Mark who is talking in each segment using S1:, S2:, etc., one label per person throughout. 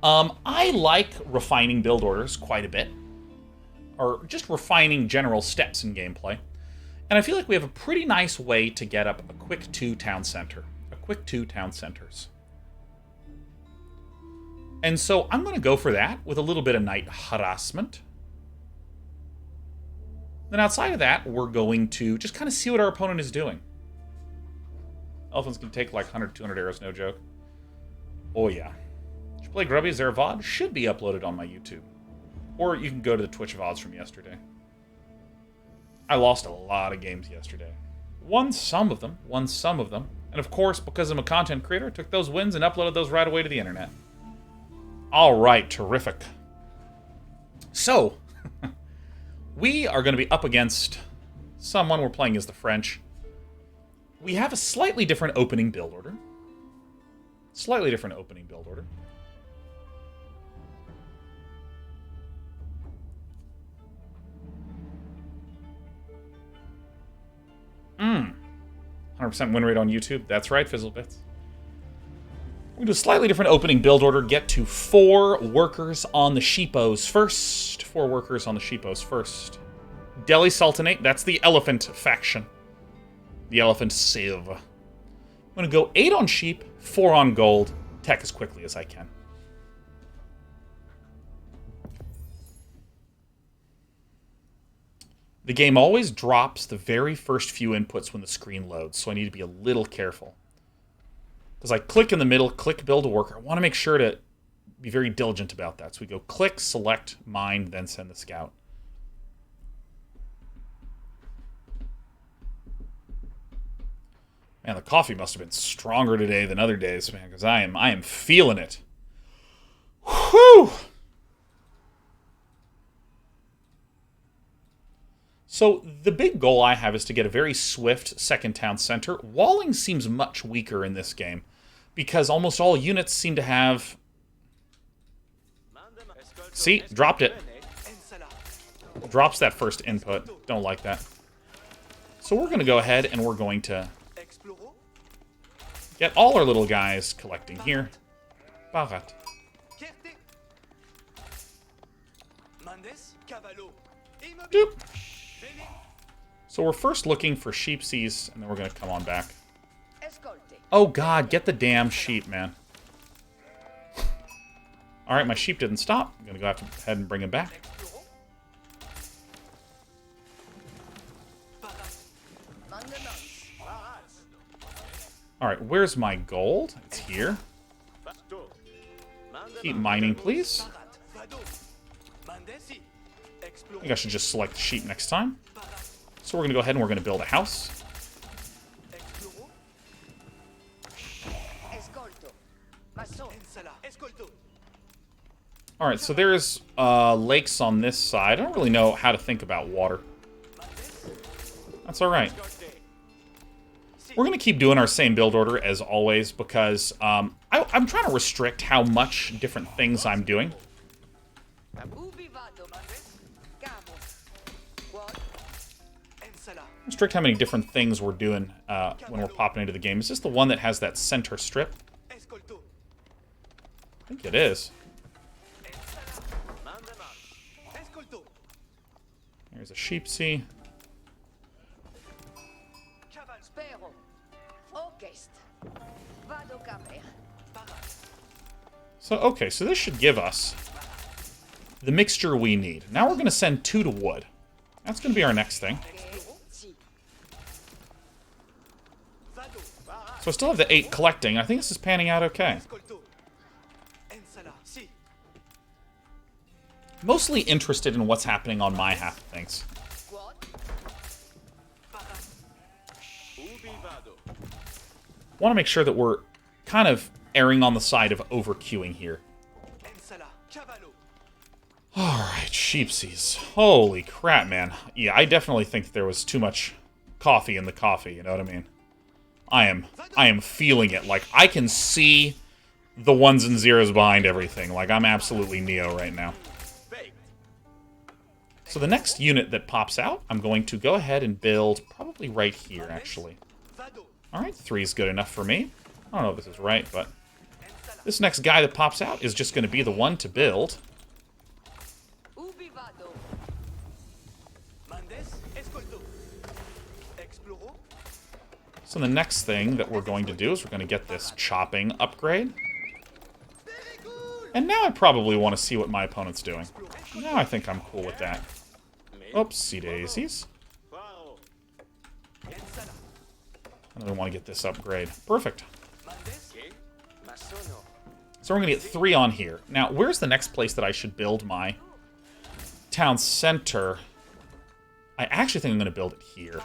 S1: I like refining build orders quite a bit. Or just refining general steps in gameplay. And I feel like we have a pretty nice way to get up a quick 2 town center. A quick 2 town centers. And so I'm going to go for that with a little bit of knight harassment. Then outside of that, we're going to just kind of see what our opponent is doing. Elephants can take like 100, 200 arrows, no joke. Oh yeah. Did you play Grubby? Is there a VOD? Should be uploaded on my YouTube. Or you can go to the Twitch VODs from yesterday. I lost a lot of games yesterday. Won some of them. And of course, because I'm a content creator, I took those wins and uploaded those right away to the internet. Alright, terrific. So, we are going to be up against someone. We're playing as the French. We have a slightly different opening build order. Hmm. 100% win rate on YouTube. That's right, Fizzlebits. We're going to do a slightly different opening build order. Get to 4 workers on the sheepos first. 4 workers on the sheepos first. Delhi Sultanate, that's the elephant faction. The elephant civ. I'm going to go 8 on sheep, 4 on gold. Tech as quickly as I can. The game always drops the very first few inputs when the screen loads, so I need to be a little careful. Because I click in the middle, click build a worker. I want to make sure to be very diligent about that. So we go click, select, mine, then send the scout. Man, the coffee must have been stronger today than other days, man, because I am feeling it. Whew! So the big goal I have is to get a very swift second town center. Walling seems much weaker in this game, because almost all units seem to have... See? Dropped it. Drops that first input. Don't like that. So we're going to go ahead and we're going to get all our little guys collecting here. Barat. Doop. So we're first looking for sheepsies, and then we're going to come on back. Oh god, get the damn sheep, man. Alright, my sheep didn't stop. I'm going to go ahead and bring him back. Alright, where's my gold? It's here. Keep mining, please. I think I should just select the sheep next time. So we're going to go ahead and we're going to build a house. Alright, so there's lakes on this side. I don't really know how to think about water. That's alright. We're going to keep doing our same build order as always because I'm trying to restrict how much different things I'm doing. Restrict how many different things we're doing when we're popping into the game. Is this the one that has that center strip? I think it is. There's a sheepsy. So, okay, so this should give us the mixture we need. Now we're going to send 2 to wood. That's going to be our next thing. So I still have the 8 collecting. I think this is panning out okay. Mostly interested in what's happening on my half of things. Want to make sure that we're kind of erring on the side of over-queuing here. Alright, sheepsies. Holy crap, man. Yeah, I definitely think there was too much coffee in the coffee, you know what I mean? I am feeling it. Like, I can see the 1s and 0s behind everything. Like, I'm absolutely Neo right now. So the next unit that pops out, I'm going to go ahead and build probably right here, actually. Alright, 3 is good enough for me. I don't know if this is right, but This next guy that pops out is just going to be the one to build. So the next thing that we're going to do is we're going to get this chopping upgrade. And now I probably want to see what my opponent's doing. Now I think I'm cool with that. Oopsie daisies. I really want to get this upgrade. Perfect. So we're going to get 3 on here. Now, where's the next place that I should build my town center? I actually think I'm going to build it here.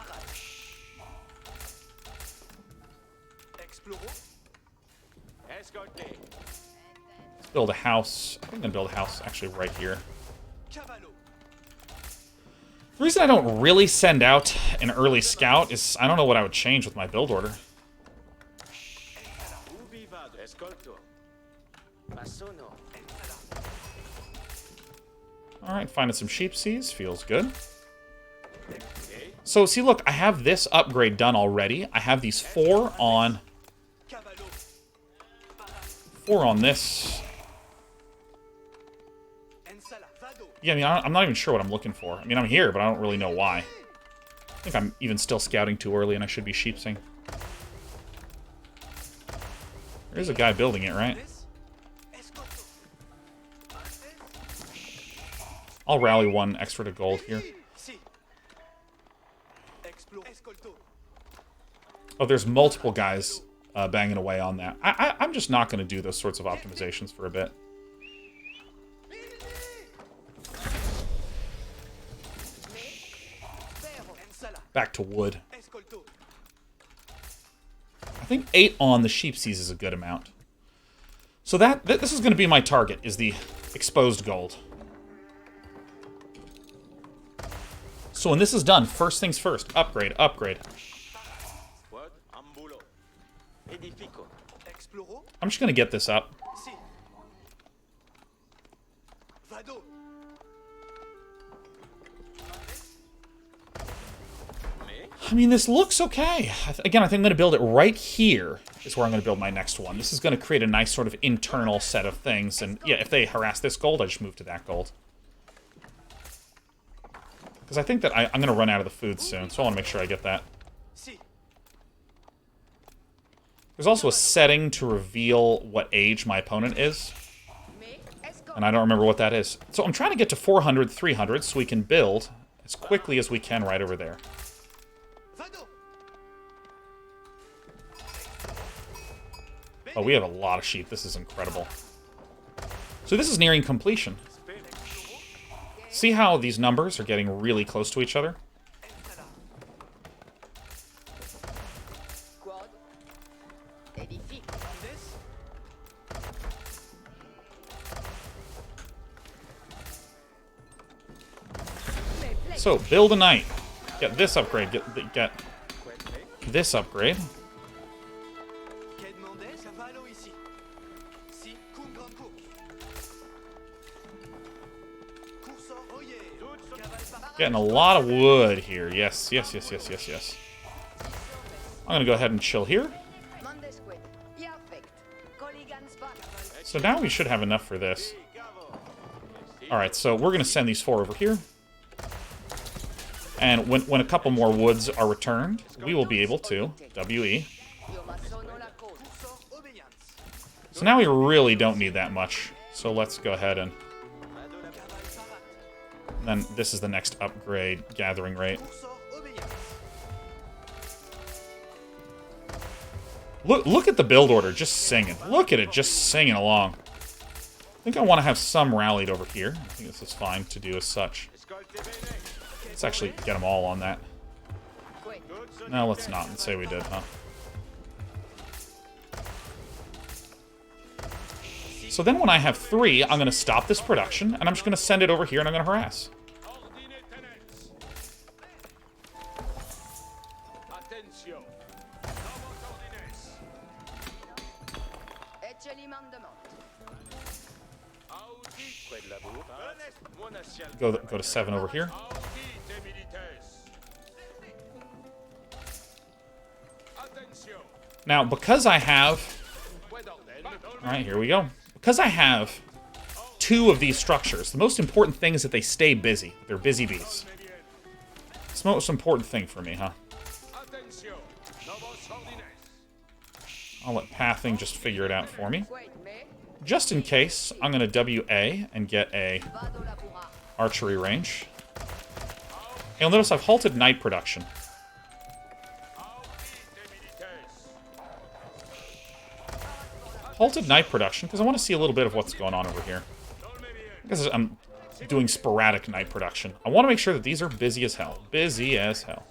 S1: Let's build a house. I'm going to build a house actually right here. The reason I don't really send out an early scout is I don't know what I would change with my build order. Alright, finding some sheep seas. Feels good. So, see, look, I have this upgrade done already. I have these 4 on... 4 on this. Yeah, I mean, I'm not even sure what I'm looking for. I mean, I'm here, but I don't really know why. I think I'm even still scouting too early, and I should be sheepsing. There's a guy building it, right? I'll rally 1 extra to gold here. Oh, there's multiple guys banging away on that. I'm just not going to do those sorts of optimizations for a bit. Back to wood. I think 8 on the sheep seas is a good amount. So this is going to be my target, is the exposed gold. So when this is done, first things first, upgrade, upgrade. I'm just going to get this up. I mean, this looks okay. Again, I think I'm going to build it right here is where I'm going to build my next one. This is going to create a nice sort of internal set of things. And yeah, if they harass this gold, I just move to that gold. Because I think that I'm going to run out of the food soon, so I want to make sure I get that. There's also a setting to reveal what age my opponent is. And I don't remember what that is. So I'm trying to get to 400, 300 so we can build as quickly as we can right over there. Oh, we have a lot of sheep. This is incredible. So this is nearing completion. See how these numbers are getting really close to each other? So, build a knight. Get this upgrade. Get this upgrade. Getting a lot of wood here. Yes, yes, yes, yes, yes, yes. I'm going to go ahead and chill here. So now we should have enough for this. Alright, so we're going to send these 4 over here. And when a couple more woods are returned, we will be able to WE. So now we really don't need that much. So let's go ahead and... Then this is the next upgrade gathering rate. Look at the build order just singing. Look at it just singing along. I think I want to have some rallied over here. I think this is fine to do as such. Let's actually get them all on that. No, let's not. Let's say we did, huh? So then when I have 3, I'm going to stop this production, and I'm just going to send it over here, and I'm going to harass. Go to 7 over here. Now, because I have Alright, here we go. Because I have 2 of these structures, the most important thing is that they stay busy. They're busy bees. It's the most important thing for me, huh? I'll let pathing just figure it out for me. Just in case, I'm going to WA and get a archery range. You'll notice I've halted night production. Halted night production because I want to see a little bit of what's going on over here. Because I'm doing sporadic night production. I want to make sure that these are busy as hell. Busy as hell.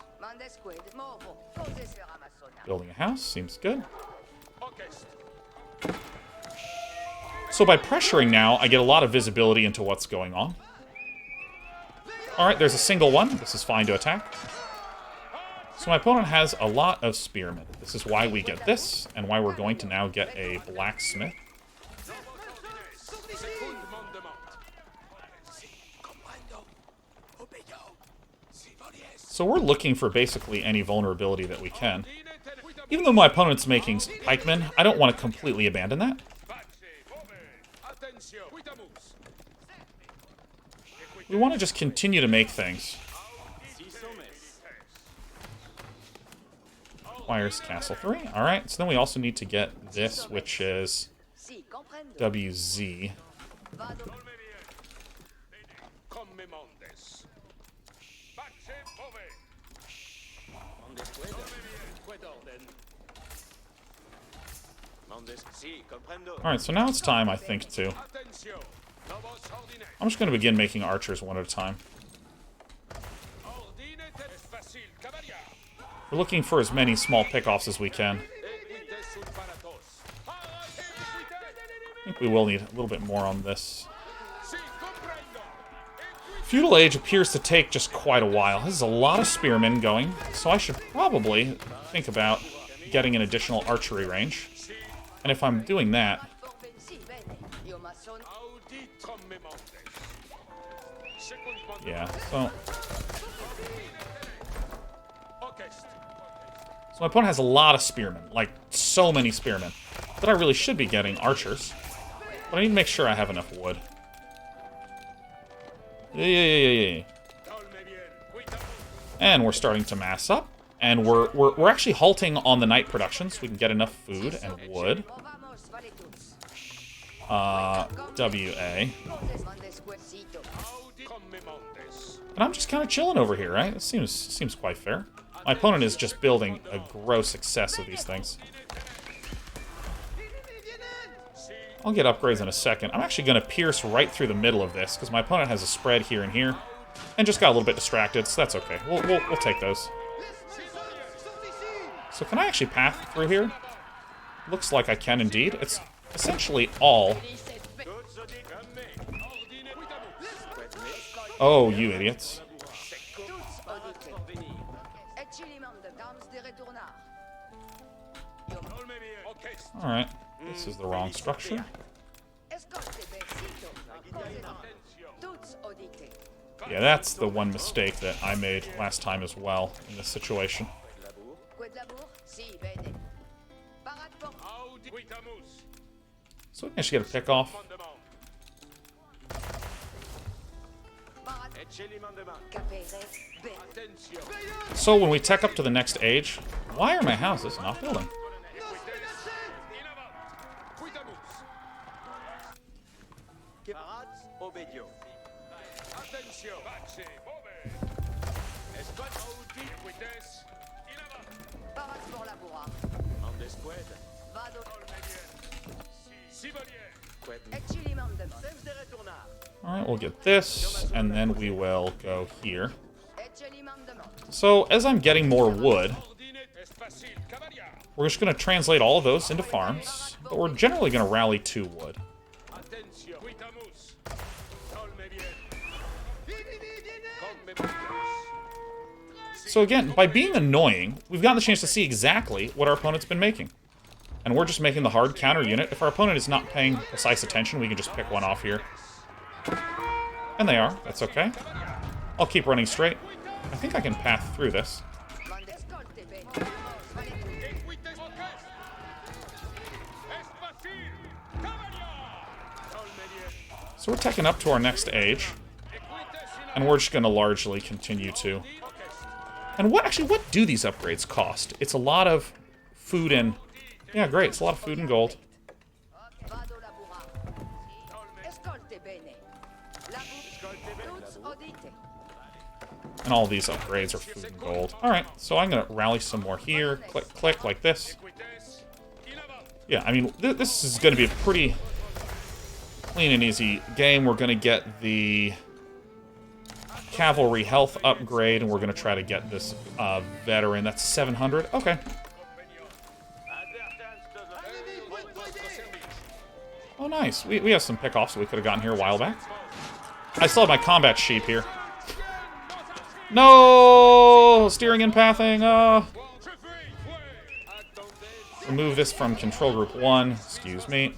S1: Building a house seems good. So by pressuring now, I get a lot of visibility into what's going on. Alright, there's a single one. This is fine to attack. So my opponent has a lot of spearmen. This is why we get this, and why we're going to now get a blacksmith. So we're looking for basically any vulnerability that we can. Even though my opponent's making pikemen, I don't want to completely abandon that. We want to just continue to make things. Requires Castle 3. Alright, so then we also need to get this, which is WZ. Alright, so now it's time, I think, to... I'm just going to begin making archers one at a time. We're looking for as many small pickoffs as we can. I think we will need a little bit more on this. Feudal Age appears to take just quite a while. This is a lot of spearmen going, so I should probably think about getting an additional archery range. And if I'm doing that... Yeah, so my opponent has a lot of spearmen, like so many spearmen, that I really should be getting archers. But I need to make sure I have enough wood. Yeah. And we're starting to mass up, and we're actually halting on the night production so we can get enough food and wood. WA. And I'm just kind of chilling over here, right? It seems quite fair. My opponent is just building a gross excess of these things. I'll get upgrades in a second. I'm actually going to pierce right through the middle of this, because my opponent has a spread here and here, and just got a little bit distracted, so that's okay. We'll take those. So can I actually path through here? Looks like I can indeed. It's essentially all... Oh, you idiots. Alright, this is the wrong structure. Yeah, that's the one mistake that I made last time as well in this situation. So we can actually get a pick off. So when we tech up to the next age, why are my houses not building? Alright, we'll get this, and then we will go here. So, as I'm getting more wood, we're just going to translate all of those into farms, but we're generally going to rally 2 wood. So again, by being annoying, we've gotten the chance to see exactly what our opponent's been making. And we're just making the hard counter unit. If our opponent is not paying precise attention, we can just pick one off here. And they are. That's okay. I'll keep running straight. I think I can path through this. So we're taking up to our next age. And we're just going to largely continue to. And what do these upgrades cost? It's a lot of food and... Yeah, great. It's a lot of food and gold. And all these upgrades are food and gold. Alright, so I'm going to rally some more here. Click, click, like this. Yeah, I mean, this is going to be a pretty clean and easy game. We're going to get the cavalry health upgrade, and we're going to try to get this veteran. That's 700. Okay. Oh, nice. We have some pickoffs that we could have gotten here a while back. I still have my combat sheep here. No! Steering and pathing. Remove this from control group 1. Excuse me.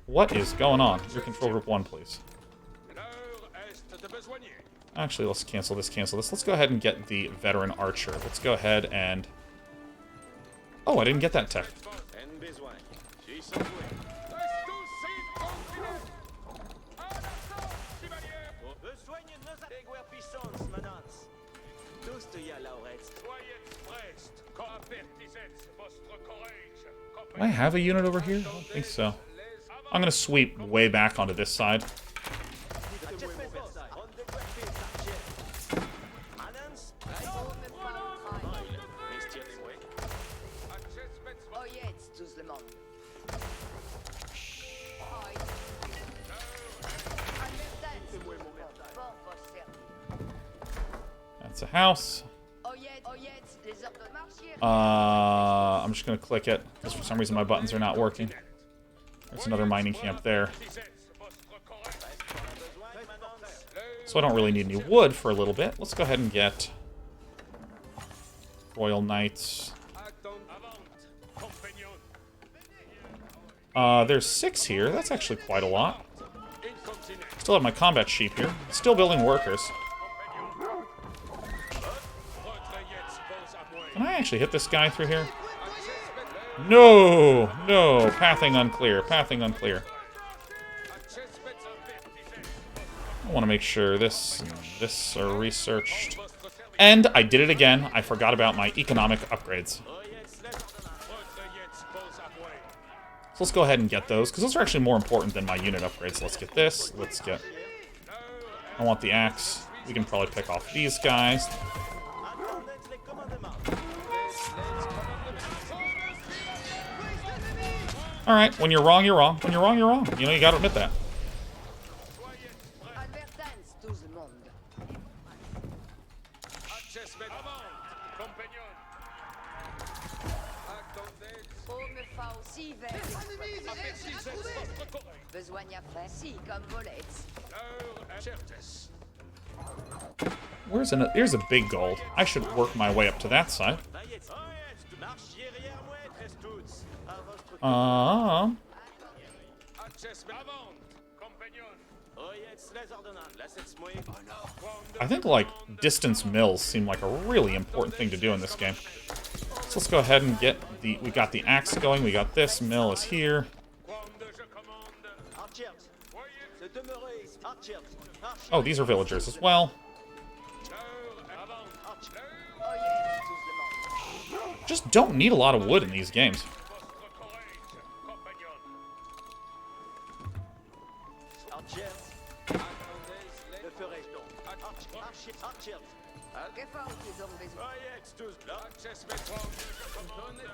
S1: What is going on? Your control group 1, please. Actually, let's cancel this, cancel this. Let's go ahead and get the veteran archer. Let's go ahead and... Oh, I didn't get that tech. Do I have a unit over here? I don't think so. I'm going to sweep way back onto this side. That's a house. I'm just going to click it, because for some reason my buttons are not working. There's another mining camp there. So I don't really need any wood for a little bit. Let's go ahead and get Royal Knights. There's 6 here. That's actually quite a lot. Still have my combat sheep here. Still building workers. Can I actually hit this guy through here? No! No! Pathing unclear. Pathing unclear. I want to make sure this are researched. And I did it again. I forgot about my economic upgrades. So let's go ahead and get those, because those are actually more important than my unit upgrades. Let's get this. Let's get... I want the axe. We can probably pick off these guys. Alright, when you're wrong, you're wrong. When you're wrong, you're wrong. You know, you gotta admit that. There's a big gold. I should work my way up to that side. I think, like, distance mills seem like a really important thing to do in this game. So let's go ahead and get the... We got the axe going, we got this, mill is here. Oh, these are villagers as well. Just don't need a lot of wood in these games.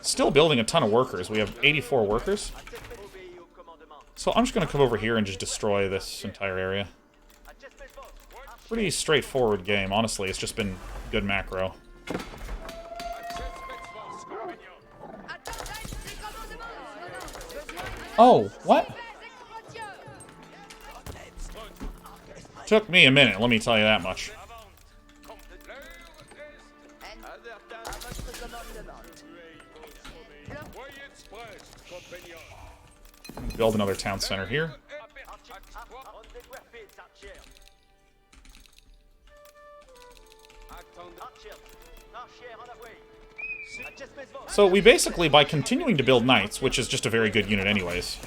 S1: Still building a ton of workers. We have 84 workers. So I'm just going to come over here and just destroy this entire area. Pretty straightforward game, honestly. It's just been good macro. Oh, what? Took me a minute, let me tell you that much. Build another town center here. So we basically, by continuing to build knights, which is just a very good unit anyways,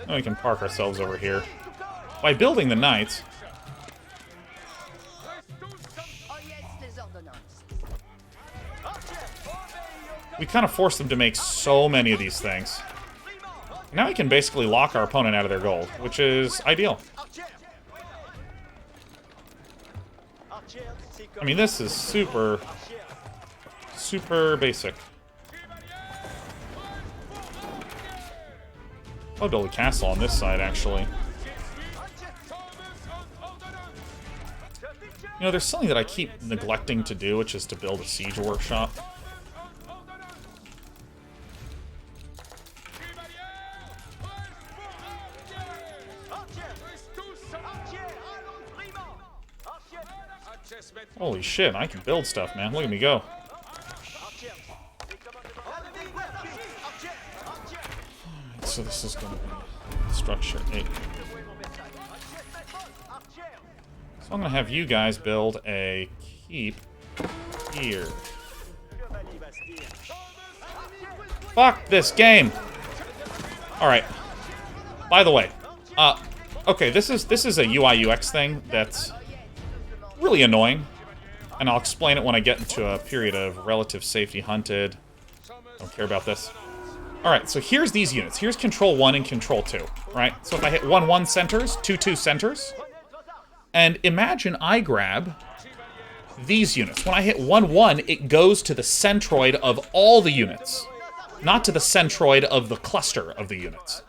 S1: Now we can park ourselves over here. By building the knights, we kind of force them to make so many of these things. Now we can basically lock our opponent out of their gold, which is ideal. I mean, this is super basic. I'll build a castle on this side, actually. You know, there's something that I keep neglecting to do, which is to build a siege workshop. Holy shit, I can build stuff, man. Look at me go. So this is going to be structure 8. So I'm going to have you guys build a keep here. Fuck this game! Alright. By the way, okay, this is a UI UX thing that's really annoying. And I'll explain it when I get into a period of relative safety hunted. Don't care about this. Alright, so here's these units. Here's Control 1 and Control 2, right? So if I hit 1-1 centers, 2-2 centers, and imagine I grab these units. When I hit 1-1, it goes to the centroid of all the units, not to the centroid of the cluster of the units.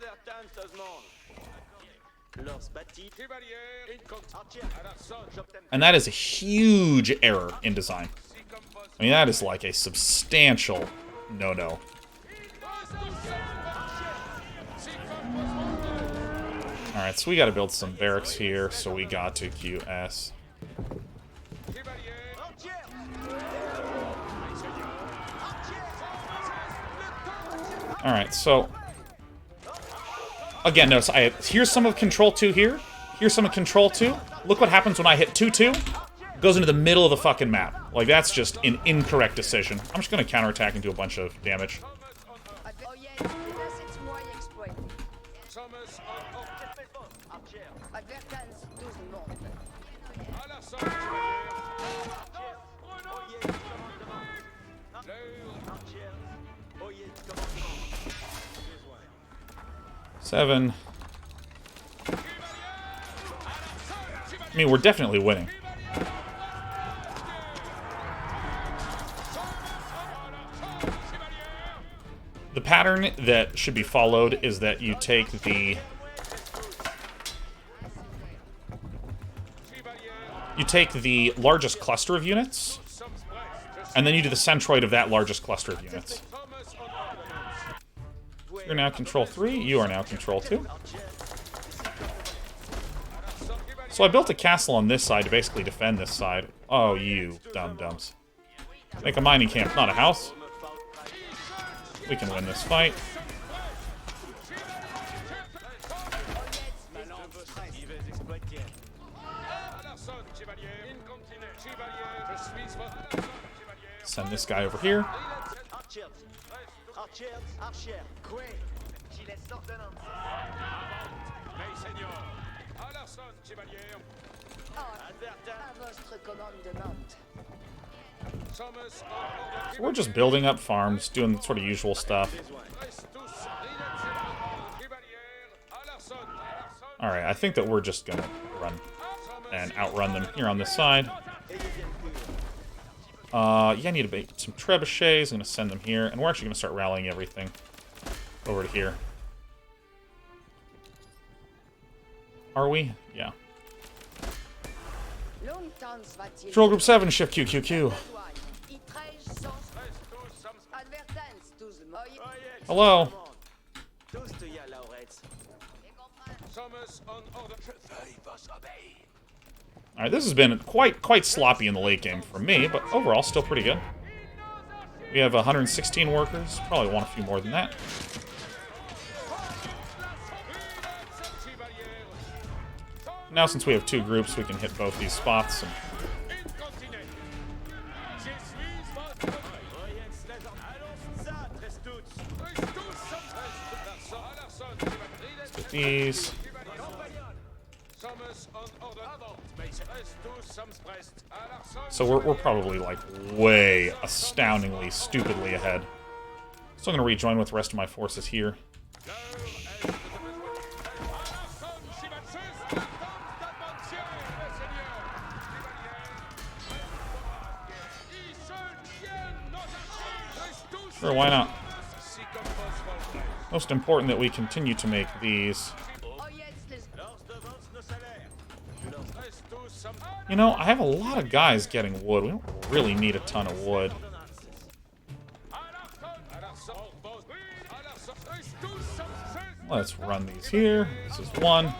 S1: And that is a huge error in design. I mean, that is like a substantial no-no. Alright, so we gotta build some barracks here, so we got to QS. Alright, so again, notice here's some of Control 2 here. Here's some of Control 2. Look what happens when I hit 2-2. It goes into the middle of the fucking map. Like, that's just an incorrect decision. I'm just gonna counterattack and do a bunch of damage. Seven. I mean, we're definitely winning. The pattern that should be followed is that you take the... largest cluster of units, and then you do the centroid of that largest cluster of units. You're now Control 3, you are now Control 2. So I built a castle on this side to basically defend this side. Oh, you dum-dums. Make a mining camp, not a house. We can win this fight. Send this guy over here. So we're just building up farms, doing sort of usual stuff. Alright, I think that we're just gonna run and outrun them here on this side. Yeah, I need to make some trebuchets. I'm gonna send them here, and we're actually gonna start rallying everything over to here. Are we? Yeah. Control Group 7, Shift QQQ. Hello. Alright, this has been quite sloppy in the late game for me, but overall still pretty good. We have 116 workers. Probably want a few more than that. Now, since we have two groups, we can hit both these spots. And Let's get these. So we're probably like way astoundingly, stupidly ahead. So I'm going to rejoin with the rest of my forces here. Sure, why not? Most important that we continue to make these. You know, I have a lot of guys getting wood. We don't really need a ton of wood. Let's run these here. This is one.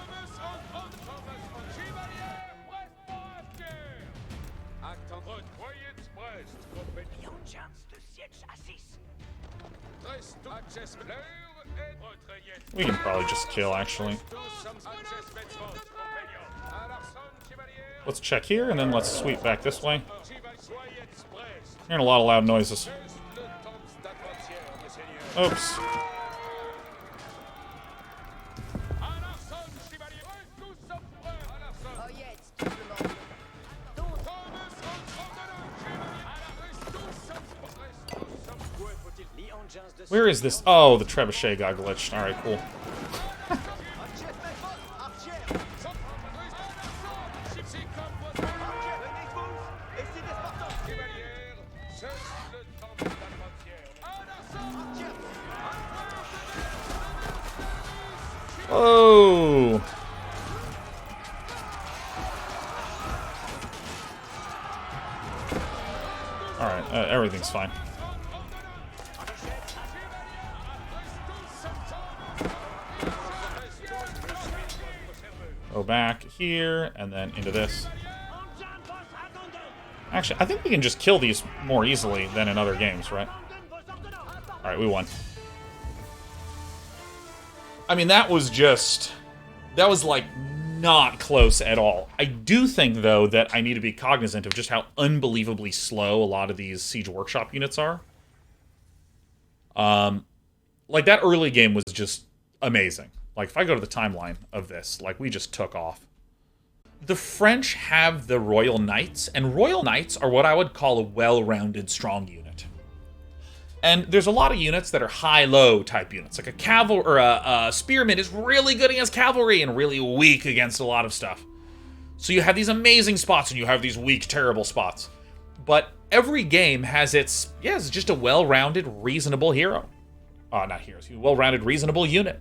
S1: We can probably just kill, actually. Let's check here, and then let's sweep back this way. Hearing a lot of loud noises. Oops. Where is this? Oh, the trebuchet got glitched. Alright, cool. Oh! Alright, everything's fine. Go back here, and then into this. Actually, I think we can just kill these more easily than in other games, right? Alright, we won. I mean, that was like, not close at all. I do think, though, that I need to be cognizant of just how unbelievably slow a lot of these Siege Workshop units are. Like, that early game was just amazing. Like, if I go to the timeline of this, like, we just took off. The French have the Royal Knights, and Royal Knights are what I would call a well-rounded, strong unit. And there's a lot of units that are high-low type units. Like a cavalry or a spearman is really good against cavalry and really weak against a lot of stuff. So you have these amazing spots and you have these weak, terrible spots. But every game has its, it's just a well-rounded, reasonable hero. Not heroes, well-rounded, reasonable unit.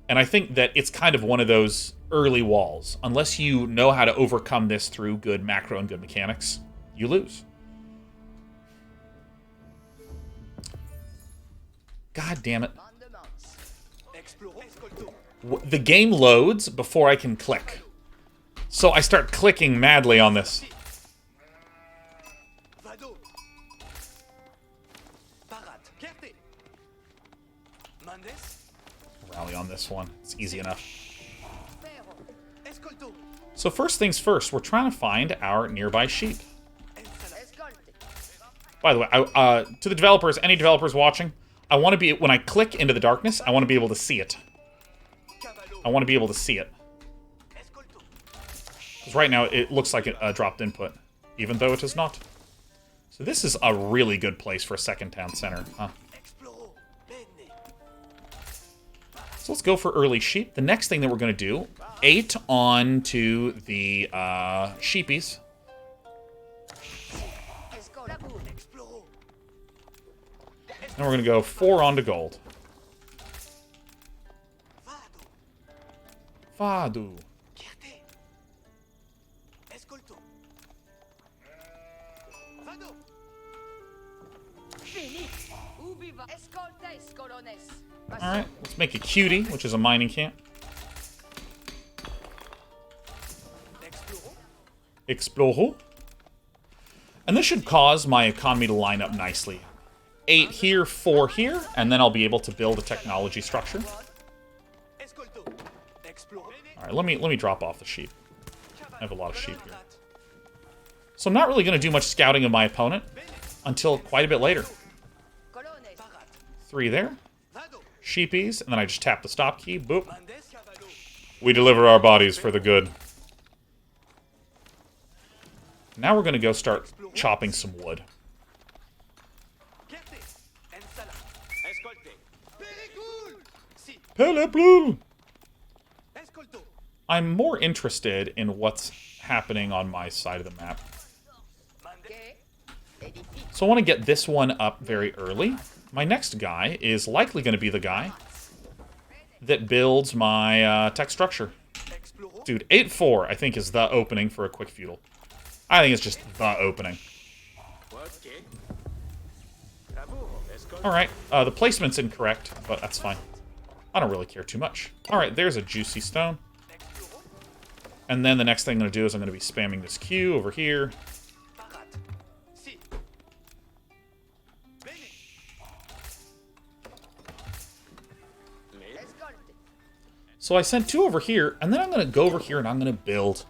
S1: And I think that it's kind of one of those early walls. Unless you know how to overcome this through good macro and good mechanics, you lose. God damn it. The game loads before I can click. So I start clicking madly on this. Rally on this one. It's easy enough. So first things first, we're trying to find our nearby sheep. By the way, to the developers, any developers watching, I want to be, when I click into the darkness, I want to be able to see it. I want to be able to see it. Because right now, it looks like a dropped input, even though it is not. So this is a really good place for a second town center, huh? So let's go for early sheep. The next thing that we're going to do, 8 on to the sheepies. And we're going to go 4 on to gold. Vado. Alright, let's make a cutie, which is a mining camp. Exploro. And this should cause my economy to line up nicely. 8 here, 4 here, and then I'll be able to build a technology structure. Alright, let me drop off the sheep. I have a lot of sheep here. So I'm not really going to do much scouting of my opponent. until quite a bit later.
S2: Colonnes.
S1: 3 there. Sheepies, and then I just tap the stop key. Boop. We deliver our bodies for the good. Now we're going to go start chopping some wood. Peleplul! I'm more interested in what's happening on my side of the map. So I want to get this one up very early. My next guy is likely going to be the guy that builds my tech structure. Dude, 8-4 I think is the opening for a quick feudal. I think it's just the opening. Alright, the placement's incorrect, but that's fine. I don't really care too much. Alright, there's a juicy stone. And then the next thing I'm going to do is I'm going to be spamming this Q over here. So I sent 2 over here, and then I'm going to go over here and I'm going to build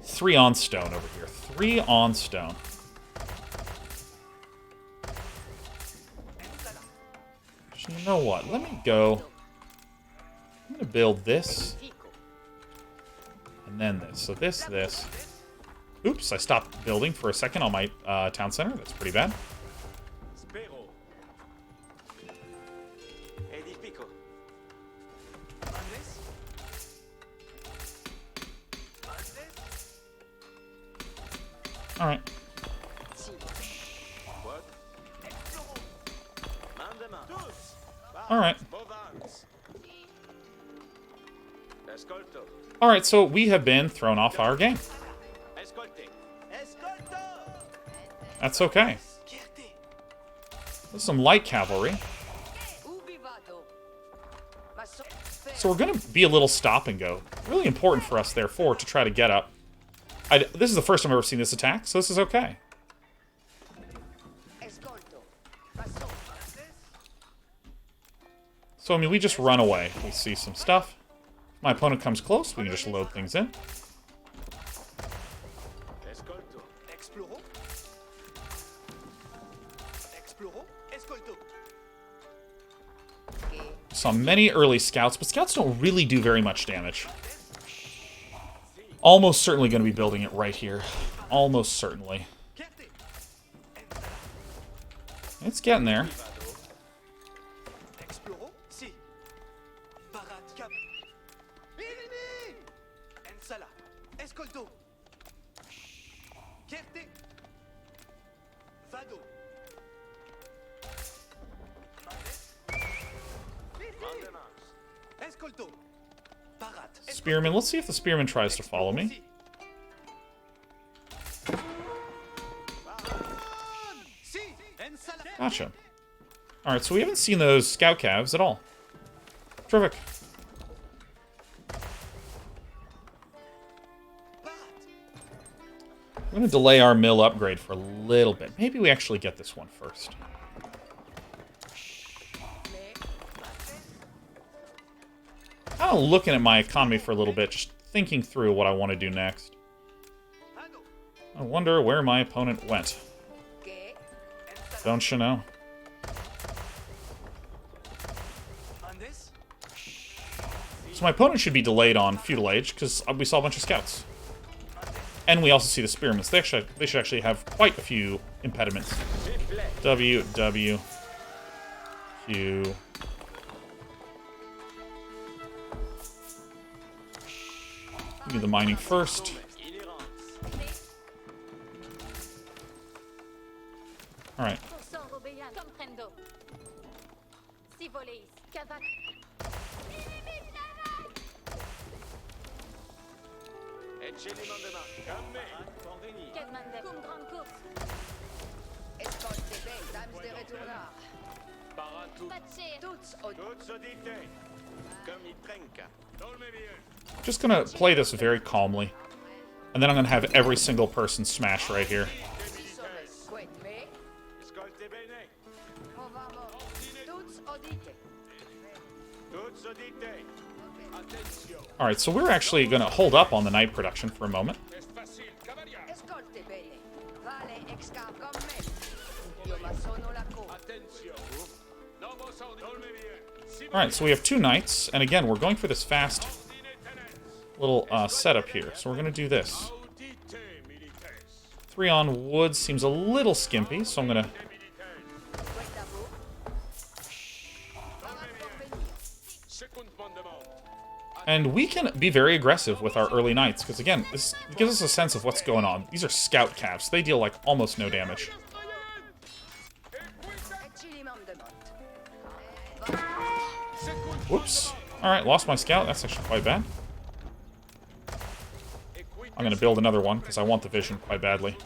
S1: 3 on stone over here. 3 on stone. You know what? Let me go. I'm going to build this. And then this. So this. Oops, I stopped building for a second on my town center. That's pretty bad. Alright. Alright. Alright, so we have been thrown off our game. That's okay. There's some light cavalry. So we're going to be a little stop and go. Really important for us, therefore, to try to get up. This is the first time I've ever seen this attack, so this is okay. So, I mean, we just run away. We see some stuff. If my opponent comes close, we can just load things in. Saw many early scouts, but scouts don't really do very much damage. Almost certainly going to be building it right here. Almost certainly. It's getting there. Spearman. Let's see if the spearman tries to follow me. Gotcha. Alright, so we haven't seen those scout calves at all. Terrific. I'm going to delay our mill upgrade for a little bit. Maybe we actually get this one first. Kind of looking at my economy for a little bit, just thinking through what I want to do next. I wonder where my opponent went. Don't you know? So my opponent should be delayed on Feudal Age, because we saw a bunch of scouts. And we also see the spearmen. They should actually have quite a few impediments. W, W, Q. Do the mining first. Alright. Just gonna play this very calmly. And then I'm gonna have every single person smash right here. Alright, so we're actually gonna hold up on the night production for a moment. Alright, so we have 2 knights, and again, we're going for this fast little setup here. So we're going to do this. 3 on wood seems a little skimpy, so I'm going to... And we can be very aggressive with our early knights, because again, this gives us a sense of what's going on. These are scout caps. They deal, like, almost no damage. Whoops. Alright, lost my scout. That's actually quite bad. I'm going to build another one, because I want the vision quite badly.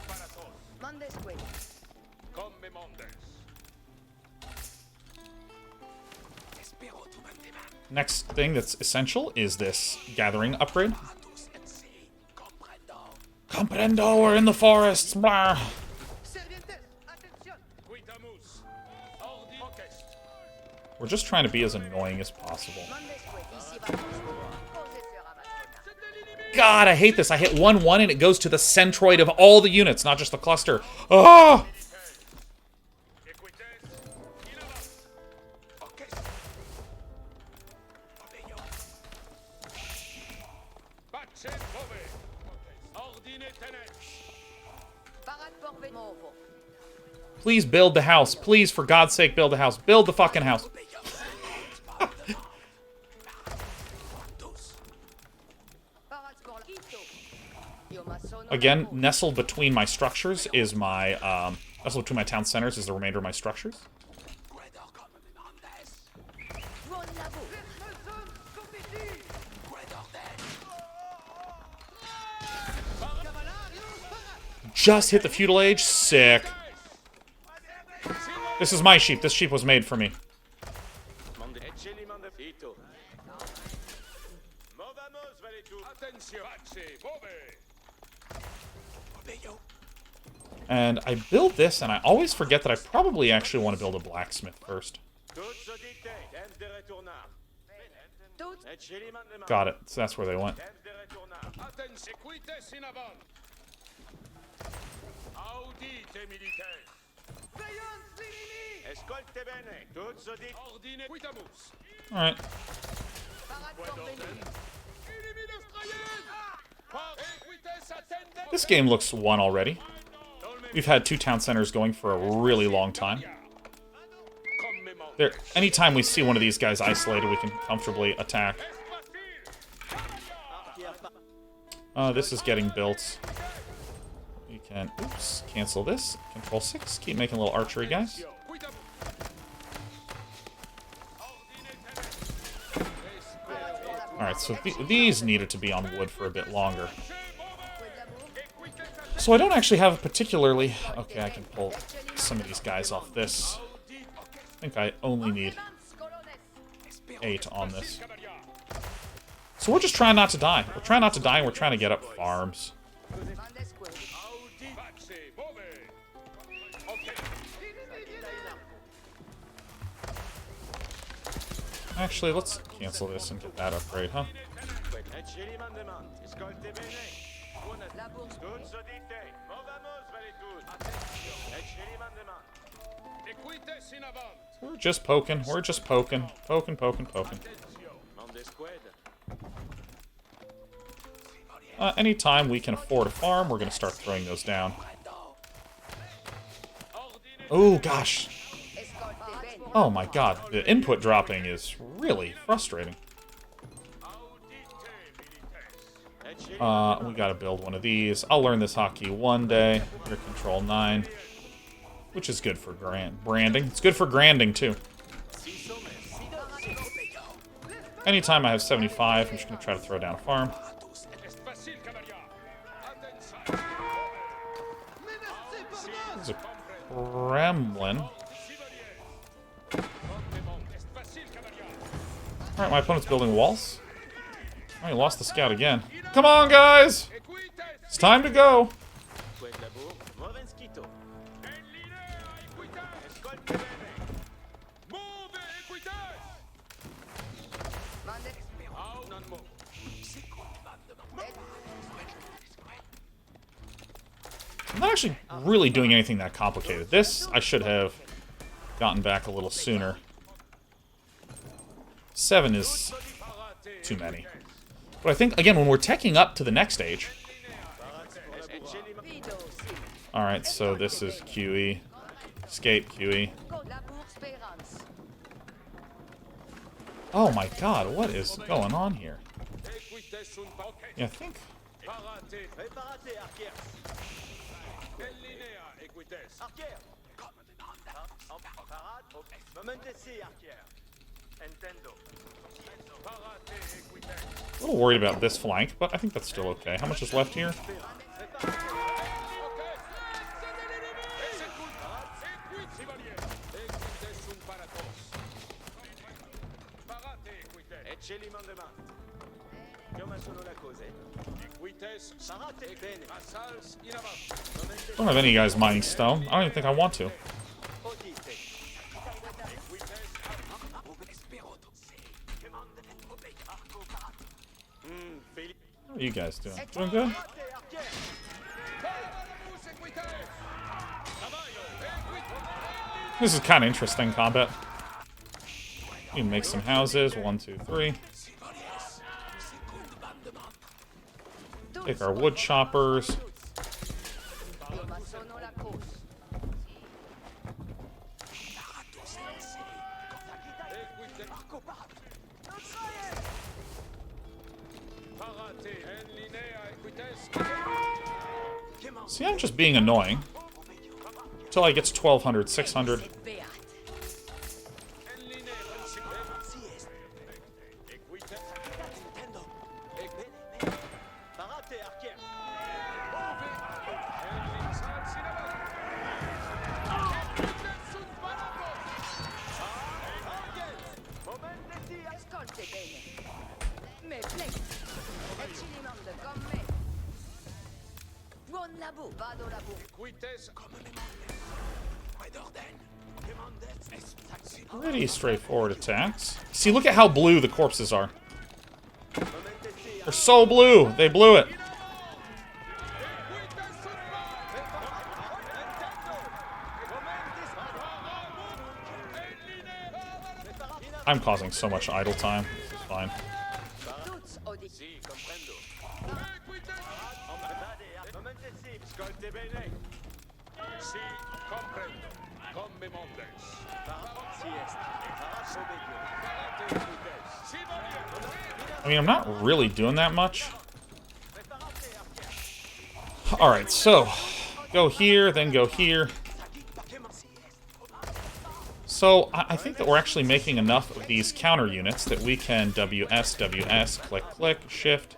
S1: Next thing that's essential is this gathering upgrade. Comprendo, we're in the forests, blah. We're just trying to be as annoying as possible. God, I hate this. I hit 1-1 and it goes to the centroid of all the units, not just the cluster. Oh! Please build the house. Please, for God's sake, build the house. Build the fucking house. Again, nestled between my structures is my, nestled between my town centers is the remainder of my structures. Just hit the feudal age. Sick. This is my sheep. This sheep was made for me. And I build this, and I always forget that I probably actually want to build a blacksmith first. Got it. So that's where they went. Alright. This game looks won already. We've had 2 town centers going for a really long time. Anytime we see one of these guys isolated, we can comfortably attack. This is getting built. You can, oops, cancel this. Control 6. Keep making little archery guys. Alright, so these needed to be on wood for a bit longer. So I don't actually have a particularly... Okay, I can pull some of these guys off this. I think I only need 8 on this. So we're just trying not to die. We're trying not to die, and we're trying to get up farms. Actually, let's cancel this and get that upgrade, huh? We're just poking. We're just poking. Poking, poking, poking. Anytime we can afford a farm, we're going to start throwing those down. Oh, gosh. Oh, my God. The input dropping is really frustrating. We gotta build one of these. I'll learn this hotkey one day. Your control 9. Which is good for branding. It's good for granding, too. Anytime I have 75, I'm just gonna try to throw down a farm. There's a Kremlin. Alright, my opponent's building walls. Oh, he lost the scout again. Come on, guys! It's time to go! I'm not actually really doing anything that complicated. This, I should have gotten back a little sooner. 7 is too many. But I think, again, when we're teching up to the next stage... Alright, so this is QE. Escape, QE. Oh my god, what is going on here? Yeah, I think... A little worried about this flank, but I think that's still okay. How much is left here? I don't have any guys mining stone. I don't even think I want to. How are you guys doing? Doing good? This is kind of interesting combat. You can make some houses. 1, 2, 3. Take our wood choppers. See, I'm just being annoying. Until I get to 1200, 600. Pretty straightforward attacks. See, look at how blue the corpses are. They're so blue. They blew it. I'm causing so much idle time. This is fine. I mean, I'm not really doing that much. Alright, so go here, then go here. So I think that we're actually making enough of these counter units that we can WS, WS, click, click, shift,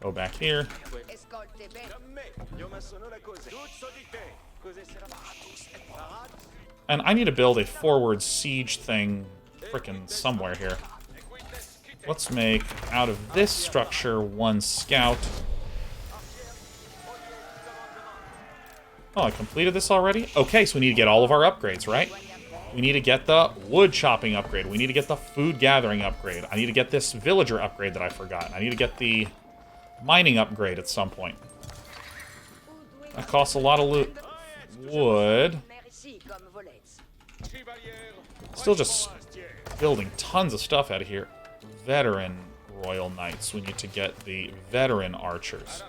S1: go back here. And I need to build a forward siege thing frickin' somewhere here. Let's make, out of this structure, 1 scout. Oh, I completed this already? Okay, so we need to get all of our upgrades, right? We need to get the wood chopping upgrade. We need to get the food gathering upgrade. I need to get this villager upgrade that I forgot. I need to get the mining upgrade at some point. That costs a lot of loot. Wood. Still just building tons of stuff out of here. Veteran Royal Knights. We need to get the veteran archers.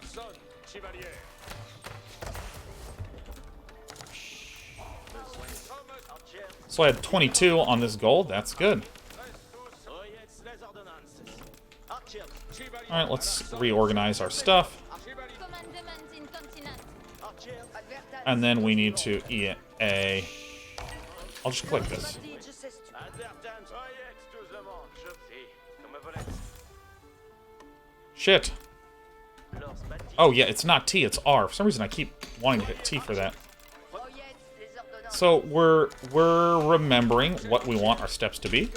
S1: So I had 22 on this gold. That's good. Alright, let's reorganize our stuff. And then we need to EA. I'll just click this. Shit. Oh yeah, it's not T, it's R. For some reason I keep wanting to hit T for that. So we're remembering what we want our steps to be.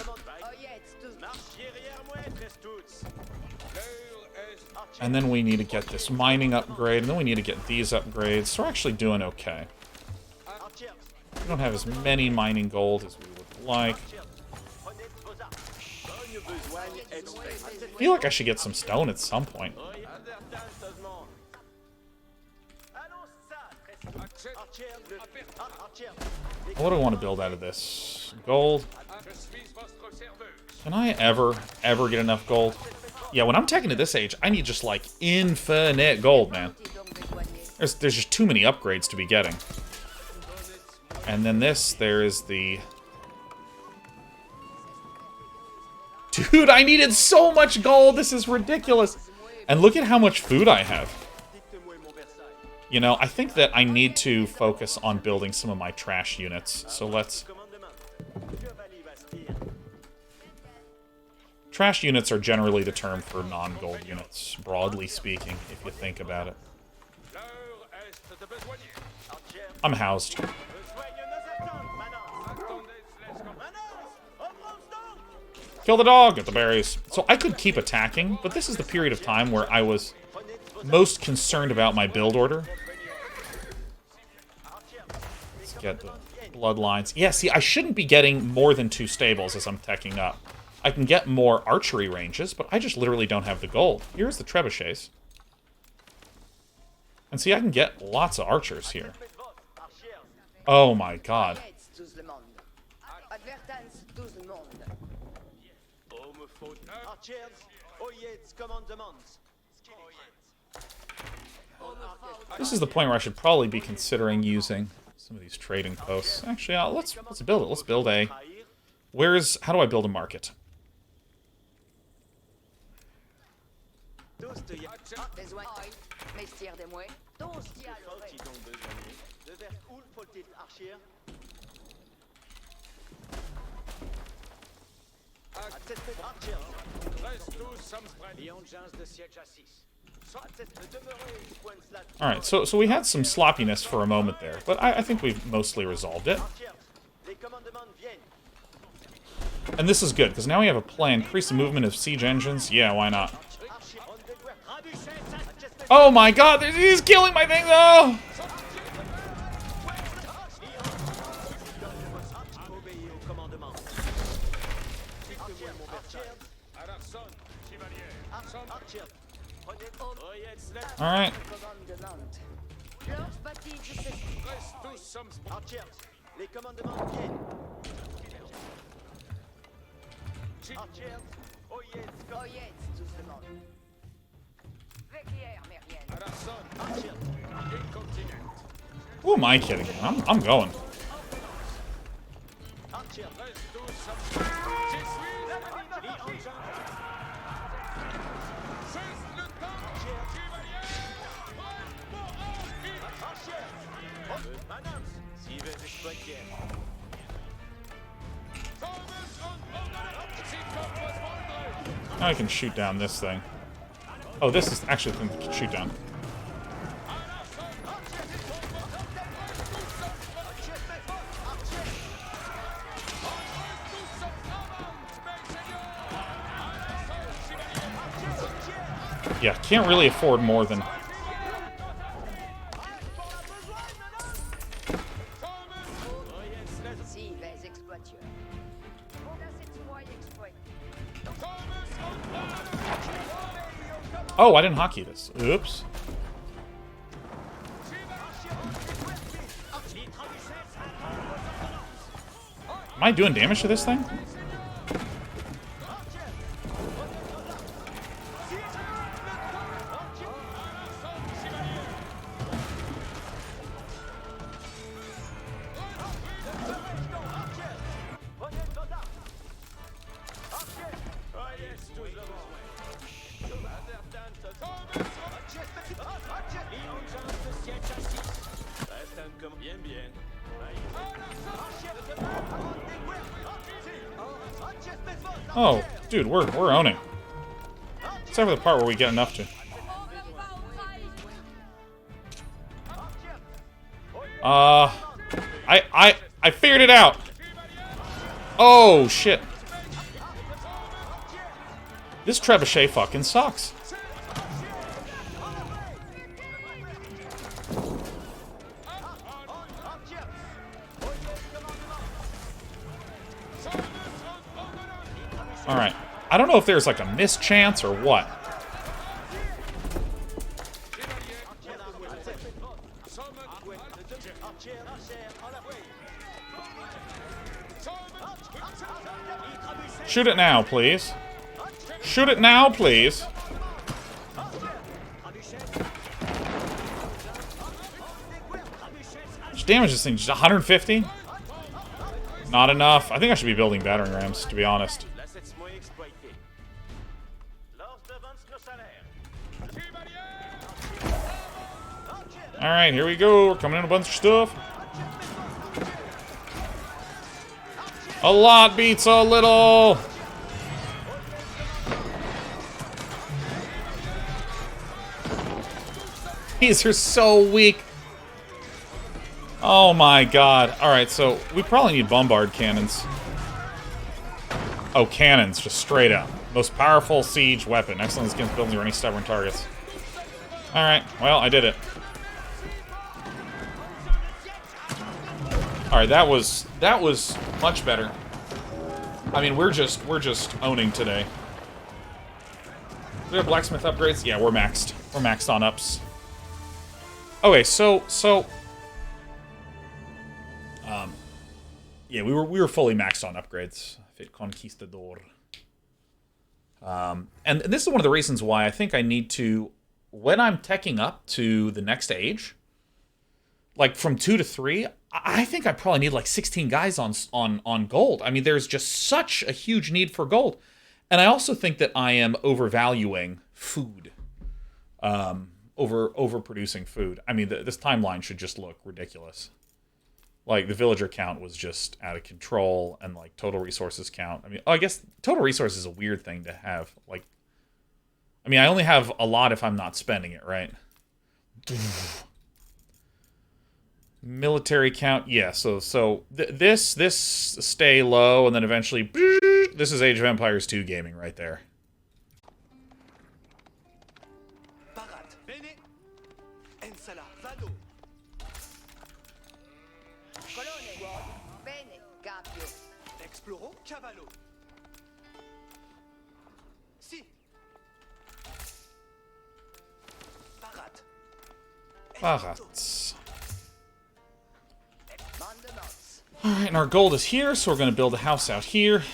S1: And then we need to get this mining upgrade, and then we need to get these upgrades. So we're actually doing okay. We don't have as many mining gold as we would like. I feel like I should get some stone at some point. What do I want to build out of this? Gold. Can I ever get enough gold? Yeah, when I'm taking to this age, I need just, like, infinite gold, man. There's just too many upgrades to be getting. And then there is the... Dude, I needed so much gold! This is ridiculous! And look at how much food I have. You know, I think that I need to focus on building some of my trash units. So let's... Trash units are generally the term for non-gold units, broadly speaking, if you think about it. I'm housed. Kill the dog! Get the berries. So I could keep attacking, but this is the period of time where I was most concerned about my build order. Let's get the bloodlines. Yeah, see, I shouldn't be getting more than 2 stables as I'm teching up. I can get more archery ranges, but I just literally don't have the gold. Here's the trebuchets. And see, I can get lots of archers here. Oh my god. This is the point where I should probably be considering using some of these trading posts. Actually, let's build it. Let's build a... How do I build a market? Alright, so we had some sloppiness for a moment there, but I think we've mostly resolved it. And this is good, because now we have a plan. Increase the movement of siege engines. Yeah, why not? Oh my god, he's killing my thing, though! Alright. Who am I kidding? I'm going. Now I can shoot down this thing. Oh, this is actually the thing that can shoot down. Yeah, can't really afford more than... Oh, I didn't hockey this. Oops. Am I doing damage to this thing? Oh, dude, we're owning. Except for the part where we get enough to. I figured it out. Oh shit. This trebuchet fucking sucks. Alright. I don't know if there's like a mischance or what. Shoot it now, please. Shoot it now, please. How much damage this thing? Just 150? Not enough. I think I should be building battering rams, to be honest. Alright, here we go. We're coming in a bunch of stuff. A lot beats a little. These are so weak. Oh my god. Alright, so we probably need bombard cannons. Oh, cannons, just straight up. Most powerful siege weapon. Excellent against buildings or any stubborn targets. Alright, well, I did it. Alright, that was much better. I mean, we're just owning today. Do we have blacksmith upgrades? Yeah, we're maxed. We're maxed on ups. Okay, so yeah, we were fully maxed on upgrades. Fit Conquistador. And this is one of the reasons why I think I need to, when I'm teching up to the next age, like from 2 to 3, I think I probably need like 16 guys on gold. I mean, there's just such a huge need for gold. And I also think that I am overvaluing food. Overproducing food. I mean, this timeline should just look ridiculous. Like, the villager count was just out of control, and, like, total resources count. I mean, I guess total resources is a weird thing to have. Like, I mean, I only have a lot if I'm not spending it, right? Military count, yeah. So this stay low, and then eventually, this is Age of Empires 2 gaming right there. Barat. Alright, and our gold is here, so we're going to build a house out here.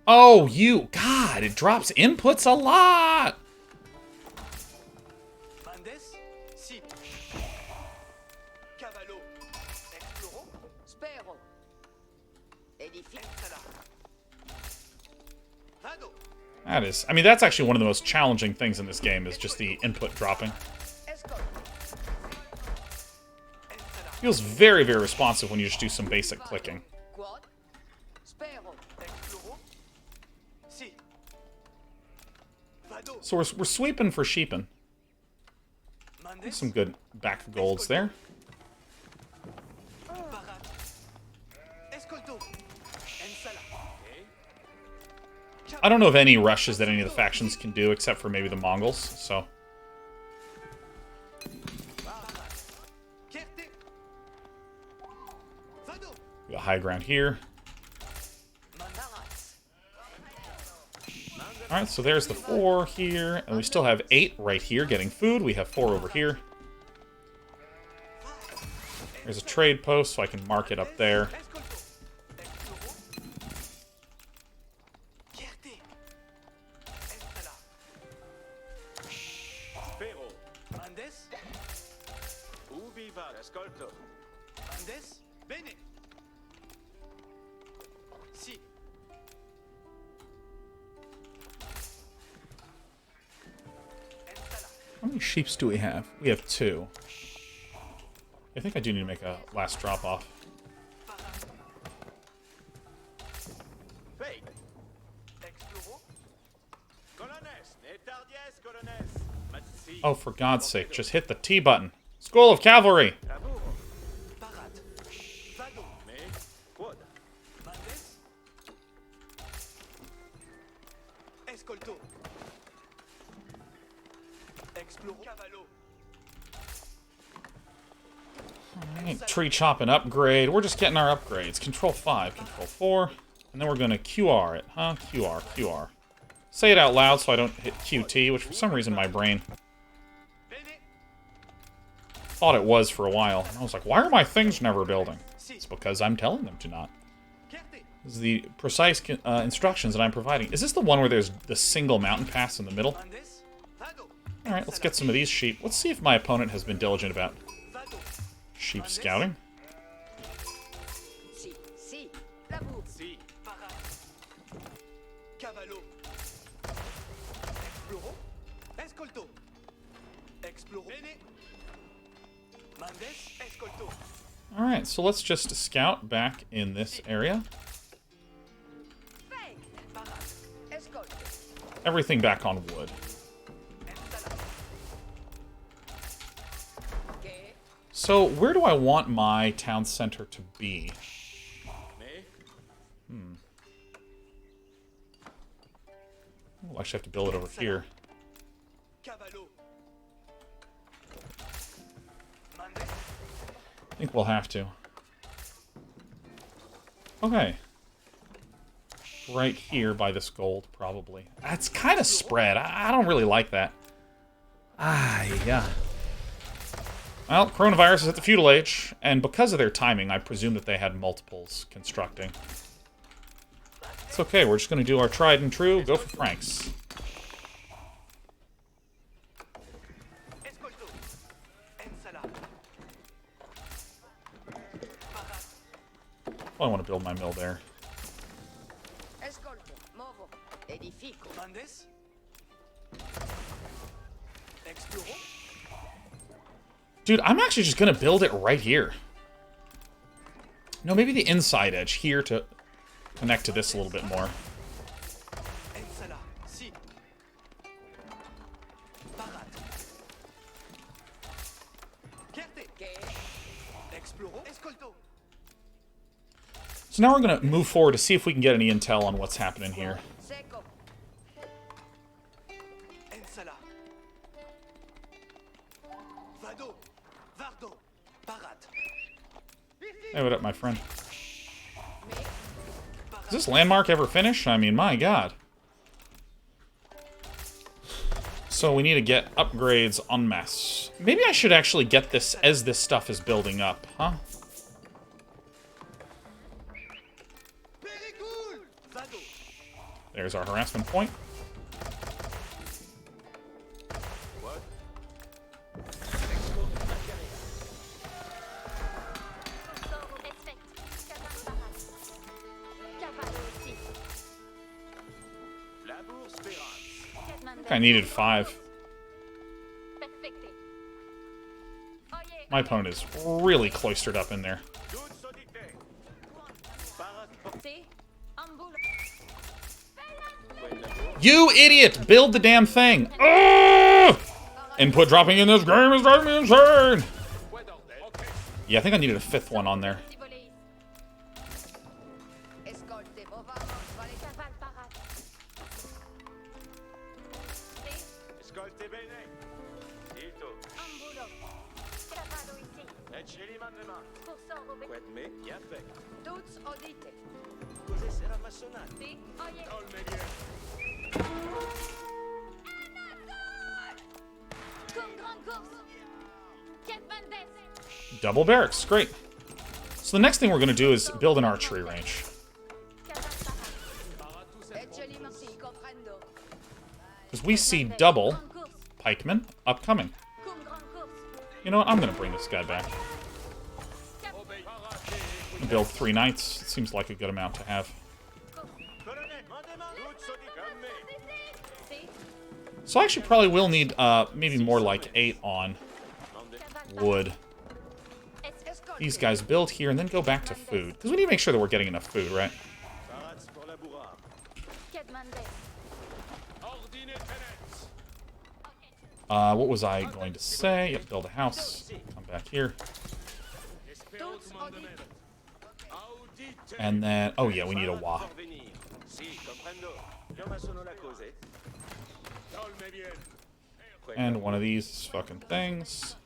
S1: Oh, you... God, it drops inputs a lot! That is... I mean, that's actually one of the most challenging things in this game, is just the input dropping. Feels very, very responsive when you just do some basic clicking. So we're sweeping for sheeping. Some good back golds there. I don't know of any rushes that any of the factions can do, except for maybe the Mongols, so... We got high ground here. Alright, so there's the 4 here, and we still have 8 right here getting food. We have 4 over here. There's a trade post, so I can mark it up there. How many sheeps do we have? We have 2. I think I do need to make a last drop-off. Oh, for God's sake, just hit the T button. School of Cavalry! Alright, tree chopping upgrade. We're just getting our upgrades. Control 5, Control 4. And then we're going to QR it, huh? QR, QR. Say it out loud so I don't hit QT, which for some reason my brain thought it was for a while. And I was like, why are my things never building? It's because I'm telling them to not. This is the precise instructions that I'm providing. Is this the one where there's the single mountain pass in the middle? Alright, let's get some of these sheep. Let's see if my opponent has been diligent about sheep scouting. Alright, so let's just scout back in this area. Everything back on wood. So, where do I want my town center to be? I'll actually have to build it over here. I think we'll have to. Okay. Right here by this gold, probably. That's kind of spread. I don't really like that. Yeah. Well, coronavirus is at the feudal age, and because of their timing, I presume that they had multiples constructing. It's okay, we're just going to do our tried and true, go for Franks. Well, I want to build my mill there. Dude, I'm actually just going to build it right here. No, maybe the inside edge here to connect to this a little bit more. So now we're going to move forward to see if we can get any intel on what's happening here. Hey, what up, my friend? Does this landmark ever finish? I mean, my god. So we need to get upgrades en masse. Maybe I should actually get this as this stuff is building up, huh? There's our harassment point. I needed 5. My opponent is really cloistered up in there. You idiot! Build the damn thing! Ugh! Input dropping in this game is driving me insane! Yeah, I think I needed a 5th one on there. Double barracks, great. So the next thing we're going to do is build an archery range. Because we see double pikemen upcoming. You know what, I'm going to bring this guy back. Build 3 knights, it seems like a good amount to have. So I actually probably will need maybe more like 8 on wood. These guys build here and then go back to food. Because we need to make sure that we're getting enough food, right? What was I going to say? Yep, build a house. Come back here. And then, oh yeah, we need a wa. And one of these fucking things.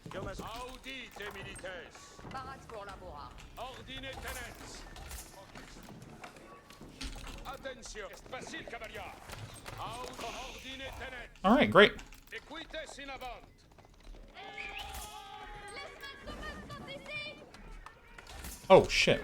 S1: Alright, great. Oh, shit.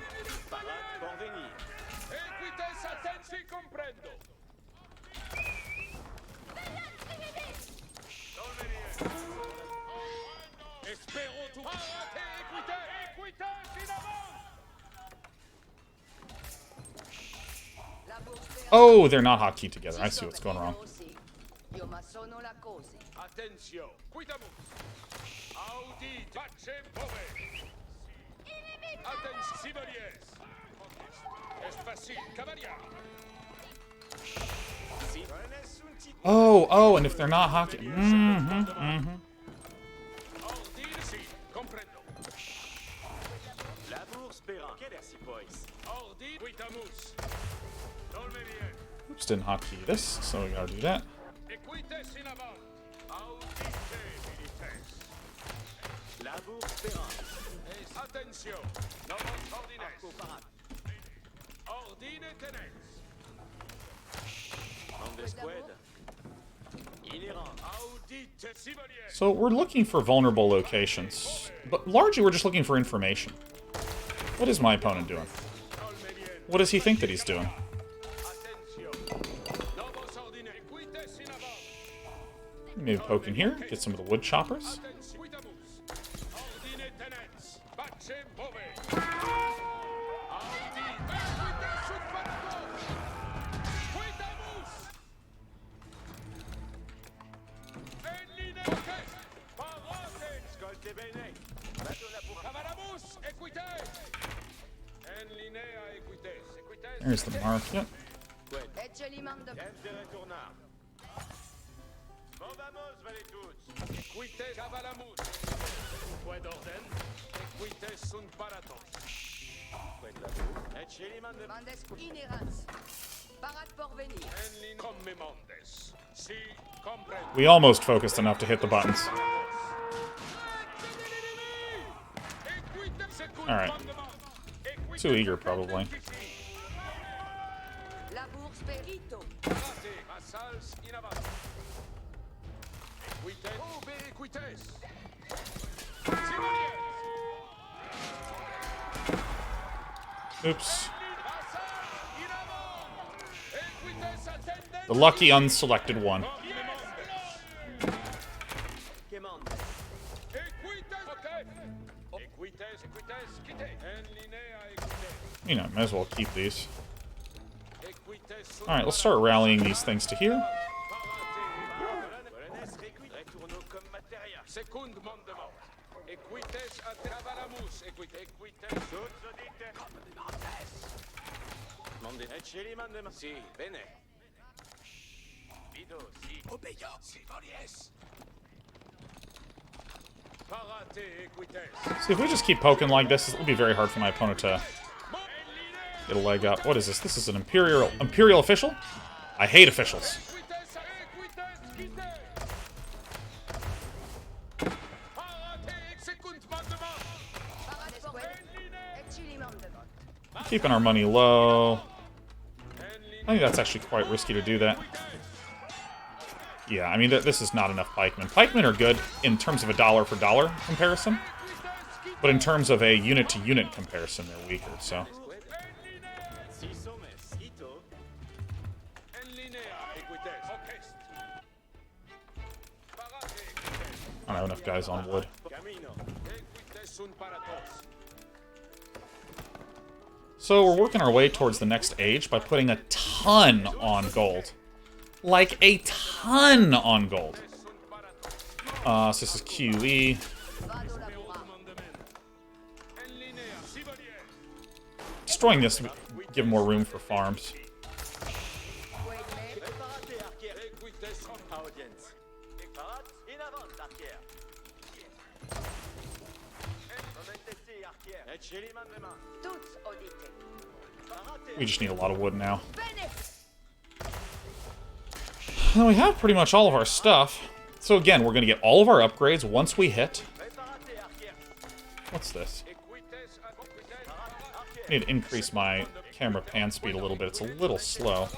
S1: Oh, they're not hotkeyed together. I see what's going wrong. Oh, and if they're not hockey... Oops, didn't hotkey this, so we gotta do that. So we're looking for vulnerable locations, but largely we're just looking for information. What is my opponent doing? What does he think that he's doing? Maybe poke in here, get some of the wood choppers. There's the mark, yep. We almost focused enough to hit the buttons. Alright. Too eager, probably. Oops. The lucky unselected one. You know, might as well keep these. Alright, let's start rallying these things to here. See, if we just keep poking like this, it'll be very hard for my opponent to get a leg up. What is this? This is an Imperial official? I hate officials. Keeping our money low. I think that's actually quite risky to do that. Yeah, I mean, this is not enough pikemen. Pikemen are good in terms of a dollar-for-dollar comparison, but in terms of a unit-to-unit comparison, they're weaker, so... I don't have enough guys on wood. So we're working our way towards the next age by putting a ton on gold. Like a ton on gold. So this is QE. Destroying this would give more room for farms. We just need a lot of wood now. Now we have pretty much all of our stuff. So again, we're going to get all of our upgrades once we hit... What's this? I need to increase my camera pan speed a little bit. It's a little slow.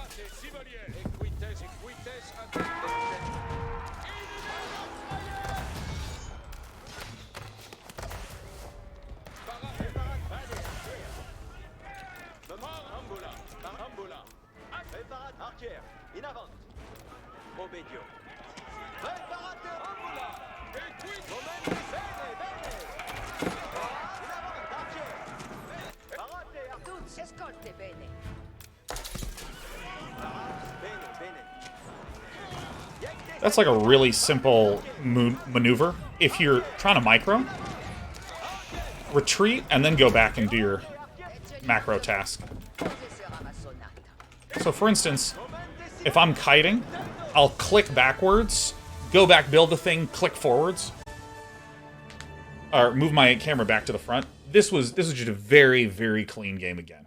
S1: That's like a really simple maneuver. If you're trying to micro, retreat and then go back and do your macro task. So for instance, if I'm kiting, I'll click backwards, go back, build the thing, click forwards, or move my camera back to the front. This was just a very, very clean game again.